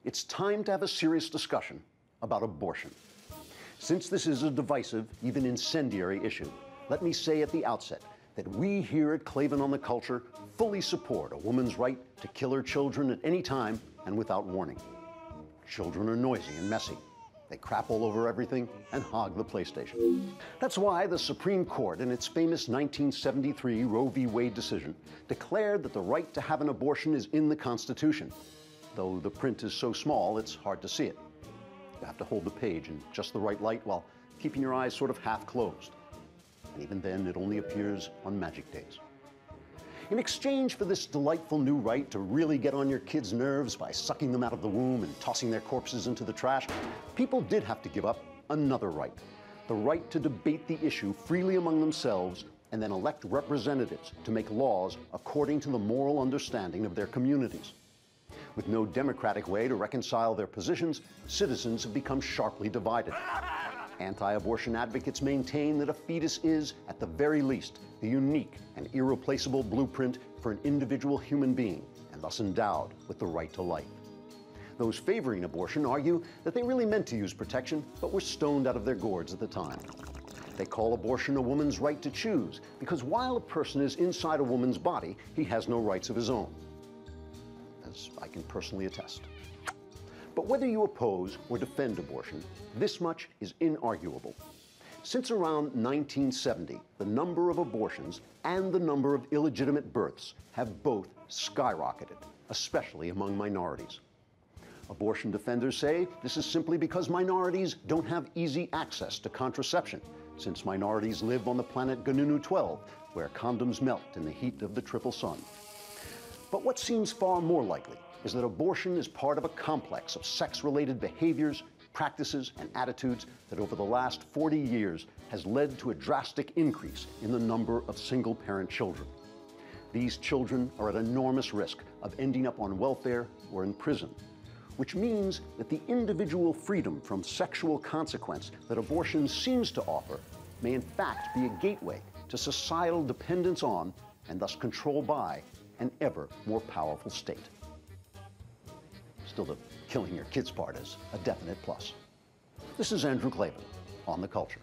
it's time to have a serious discussion about abortion. Since this is a divisive, even incendiary issue, let me say at the outset that we here at Klavan on the Culture fully support a woman's right to kill her children at any time and without warning. Children are noisy and messy. They crap all over everything and hog the PlayStation. That's why the Supreme Court, in its famous 1973 Roe v. Wade decision, declared that the right to have an abortion is in the Constitution. Though the print is so small, it's hard to see it. You have to hold the page in just the right light while keeping your eyes sort of half closed. And even then, it only appears on magic days. In exchange for this delightful new right to really get on your kids' nerves by sucking them out of the womb and tossing their corpses into the trash, people did have to give up another right. The right to debate the issue freely among themselves and then elect representatives to make laws according to the moral understanding of their communities. With no democratic way to reconcile their positions, citizens have become sharply divided. Anti-abortion advocates maintain that a fetus is, at the very least, the unique and irreplaceable blueprint for an individual human being, and thus endowed with the right to life. Those favoring abortion argue that they really meant to use protection, but were stoned out of their gourds at the time. They call abortion a woman's right to choose, because while a person is inside a woman's body, he has no rights of his own, as I can personally attest. But whether you oppose or defend abortion, this much is inarguable. Since around 1970, the number of abortions and the number of illegitimate births have both skyrocketed, especially among minorities. Abortion defenders say this is simply because minorities don't have easy access to contraception, since minorities live on the planet Gununu-12, where condoms melt in the heat of the triple sun. But what seems far more likely is that abortion is part of a complex of sex-related behaviors, practices, and attitudes that over the last 40 years has led to a drastic increase in the number of single-parent children. These children are at enormous risk of ending up on welfare or in prison, which means that the individual freedom from sexual consequence that abortion seems to offer may in fact be a gateway to societal dependence on, and thus control by, an ever more powerful state. Still, the killing your kids part is a definite plus. This is Andrew Klavan on The Culture.